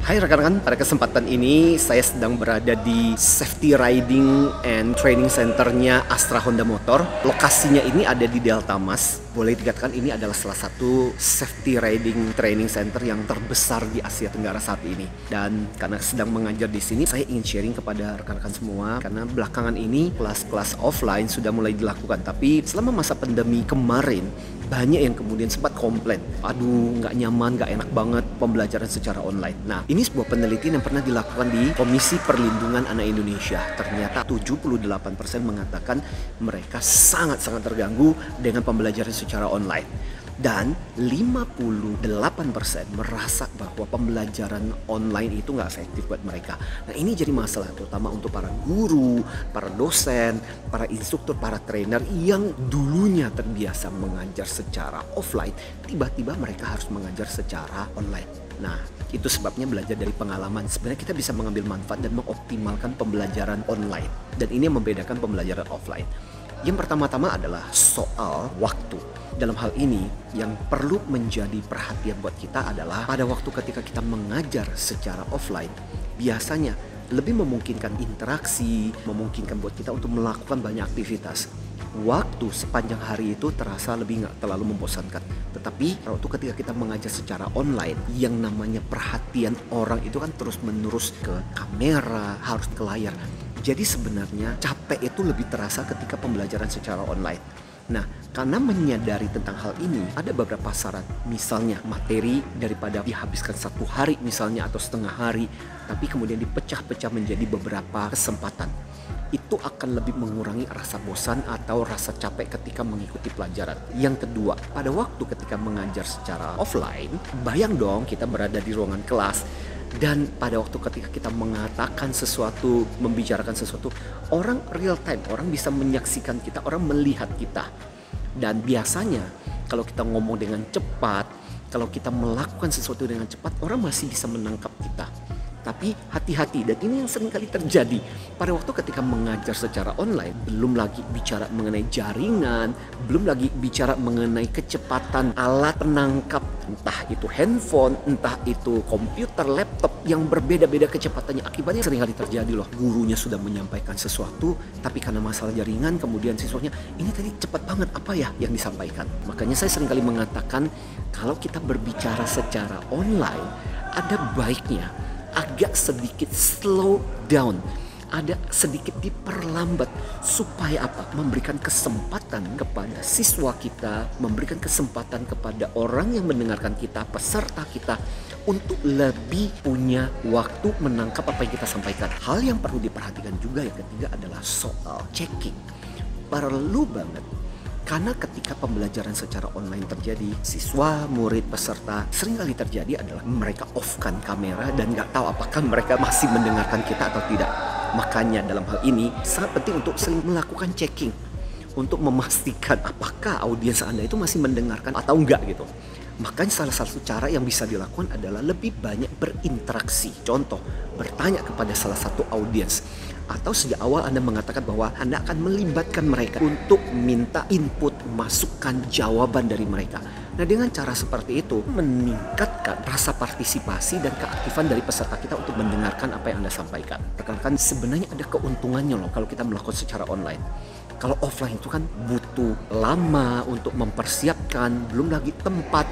Hai rekan-rekan, pada kesempatan ini saya sedang berada di Safety Riding and Training Centernya Astra Honda Motor. Lokasinya ini ada di Delta Mas. Boleh dikatakan ini adalah salah satu Safety Riding Training Center yang terbesar di Asia Tenggara saat ini. Dan karena sedang mengajar di sini, saya ingin sharing kepada rekan-rekan semua. Karena belakangan ini kelas-kelas offline sudah mulai dilakukan. Tapi selama masa pandemi kemarin, banyak yang kemudian sempat komplain, aduh nggak nyaman, nggak enak banget pembelajaran secara online. Nah, ini sebuah penelitian yang pernah dilakukan di Komisi Perlindungan Anak Indonesia. Ternyata 78% mengatakan mereka sangat-sangat terganggu dengan pembelajaran secara online. Dan 58% merasa bahwa pembelajaran online itu nggak efektif buat mereka. Nah, ini jadi masalah terutama untuk para guru, para dosen, para instruktur, para trainer yang dulunya terbiasa mengajar secara offline, tiba-tiba mereka harus mengajar secara online. Nah, itu sebabnya belajar dari pengalaman. Sebenarnya kita bisa mengambil manfaat dan mengoptimalkan pembelajaran online. Dan ini yang membedakan pembelajaran offline. Yang pertama-tama adalah soal waktu. Dalam hal ini, yang perlu menjadi perhatian buat kita adalah pada waktu ketika kita mengajar secara offline, biasanya lebih memungkinkan interaksi, memungkinkan buat kita untuk melakukan banyak aktivitas. Waktu sepanjang hari itu terasa lebih nggak terlalu membosankan. Tetapi waktu ketika kita mengajar secara online, yang namanya perhatian orang itu kan terus-menerus ke kamera, harus ke layar. Jadi sebenarnya capek itu lebih terasa ketika pembelajaran secara online. Nah, karena menyadari tentang hal ini, ada beberapa syarat. Misalnya materi daripada dihabiskan 1 hari misalnya atau setengah hari, tapi kemudian dipecah-pecah menjadi beberapa kesempatan. Itu akan lebih mengurangi rasa bosan atau rasa capek ketika mengikuti pelajaran. Yang kedua, pada waktu ketika mengajar secara offline, bayang dong kita berada di ruangan kelas. Dan pada waktu ketika kita mengatakan sesuatu, membicarakan sesuatu, orang real time, orang bisa menyaksikan kita, orang melihat kita. Dan biasanya kalau kita ngomong dengan cepat, kalau kita melakukan sesuatu dengan cepat, orang masih bisa menangkap kita. Tapi hati-hati, dan ini yang sering kali terjadi pada waktu ketika mengajar secara online. Belum lagi bicara mengenai jaringan, belum lagi bicara mengenai kecepatan alat penangkap, entah itu handphone, entah itu komputer, laptop yang berbeda-beda kecepatannya. Akibatnya sering kali terjadi loh, gurunya sudah menyampaikan sesuatu, tapi karena masalah jaringan kemudian siswanya, ini tadi cepat banget apa ya yang disampaikan. Makanya saya sering kali mengatakan, kalau kita berbicara secara online, ada baiknya agak sedikit slow down, ada sedikit diperlambat, supaya apa? Memberikan kesempatan kepada siswa kita, memberikan kesempatan kepada orang yang mendengarkan kita, peserta kita, untuk lebih punya waktu menangkap apa yang kita sampaikan. Hal yang perlu diperhatikan juga yang ketiga adalah soal checking. Perlu banget. Karena ketika pembelajaran secara online terjadi, siswa, murid, peserta seringkali terjadi adalah mereka off-kan kamera dan nggak tahu apakah mereka masih mendengarkan kita atau tidak. Makanya dalam hal ini sangat penting untuk sering melakukan checking untuk memastikan apakah audiens Anda itu masih mendengarkan atau enggak gitu. Makanya salah satu cara yang bisa dilakukan adalah lebih banyak berinteraksi. Contoh, bertanya kepada salah satu audiens. Atau sejak awal Anda mengatakan bahwa Anda akan melibatkan mereka untuk minta input, masukan, jawaban dari mereka. Nah, dengan cara seperti itu meningkatkan rasa partisipasi dan keaktifan dari peserta kita untuk mendengarkan apa yang Anda sampaikan. Rekan-rekan, sebenarnya ada keuntungannya loh kalau kita melakukan secara online. Kalau offline itu kan butuh lama untuk mempersiapkan, belum lagi tempat.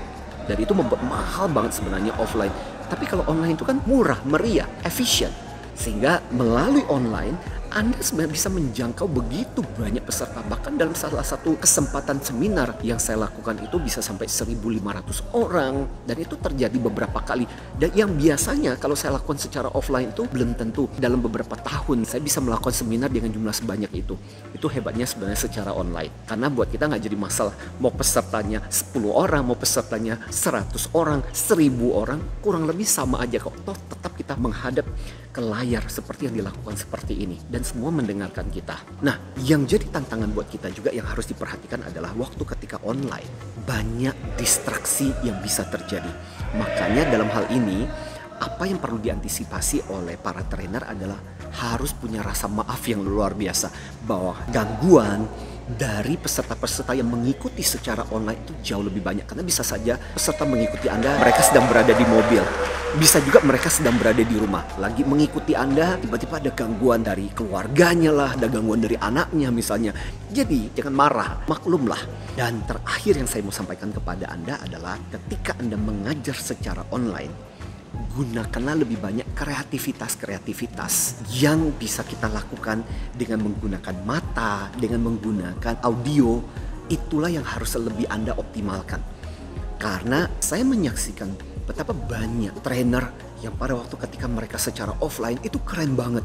Dan itu membuat mahal banget sebenarnya offline. Tapi kalau online itu kan murah, meriah, efisien. Sehingga melalui online Anda sebenarnya bisa menjangkau begitu banyak peserta. Bahkan dalam salah satu kesempatan seminar yang saya lakukan itu bisa sampai 1.500 orang. Dan itu terjadi beberapa kali. Dan yang biasanya kalau saya lakukan secara offline itu belum tentu dalam beberapa tahun saya bisa melakukan seminar dengan jumlah sebanyak itu. Itu hebatnya sebenarnya secara online. Karena buat kita nggak jadi masalah. Mau pesertanya 10 orang, mau pesertanya 100 orang, 1.000 orang, kurang lebih sama aja kok. Toh tetap kita menghadap ke layar seperti yang dilakukan seperti ini. Dan semua mendengarkan kita. Nah, yang jadi tantangan buat kita juga yang harus diperhatikan adalah waktu ketika online. Banyak distraksi yang bisa terjadi. Makanya dalam hal ini, apa yang perlu diantisipasi oleh para trainer adalah harus punya rasa maaf yang luar biasa. Bahwa gangguan, dari peserta-peserta yang mengikuti secara online itu jauh lebih banyak. Karena bisa saja peserta mengikuti Anda, mereka sedang berada di mobil. Bisa juga mereka sedang berada di rumah, lagi mengikuti Anda, tiba-tiba ada gangguan dari keluarganya lah, ada gangguan dari anaknya misalnya. Jadi jangan marah, maklumlah. Dan terakhir yang saya mau sampaikan kepada Anda adalah ketika Anda mengajar secara online, gunakanlah lebih banyak kreativitas yang bisa kita lakukan dengan menggunakan mata, dengan menggunakan audio. Itulah yang harus lebih Anda optimalkan. Karena saya menyaksikan betapa banyak trainer yang pada waktu ketika mereka secara offline itu keren banget.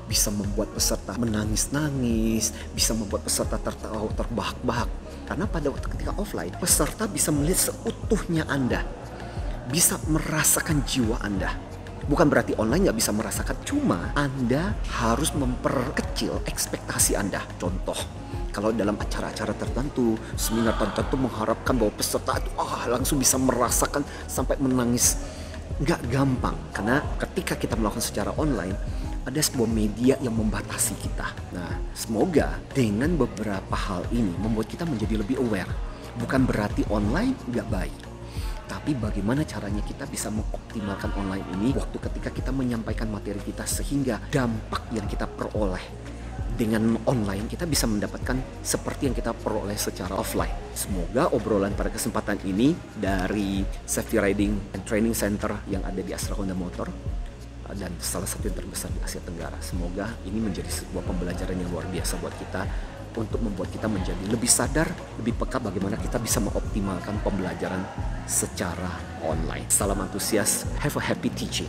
Bisa membuat peserta menangis-nangis, bisa membuat peserta tertawa terbahak-bahak. Karena pada waktu ketika offline, peserta bisa melihat seutuhnya Anda, bisa merasakan jiwa Anda. Bukan berarti online nggak bisa merasakan, cuma Anda harus memperkecil ekspektasi Anda. Contoh, kalau dalam acara-acara tertentu, seminar tertentu mengharapkan bahwa peserta itu langsung bisa merasakan sampai menangis. Nggak gampang, karena ketika kita melakukan secara online, ada sebuah media yang membatasi kita. Nah, semoga dengan beberapa hal ini membuat kita menjadi lebih aware. Bukan berarti online nggak baik, tapi bagaimana caranya kita bisa mengoptimalkan online ini waktu ketika kita menyampaikan materi kita, sehingga dampak yang kita peroleh dengan online kita bisa mendapatkan seperti yang kita peroleh secara offline. Semoga obrolan pada kesempatan ini dari Safety Riding and Training Center yang ada di Astra Honda Motor, dan salah satu yang terbesar di Asia Tenggara, semoga ini menjadi sebuah pembelajaran yang luar biasa buat kita, untuk membuat kita menjadi lebih sadar, lebih peka bagaimana kita bisa mengoptimalkan pembelajaran secara online. Salam antusias, have a happy teaching.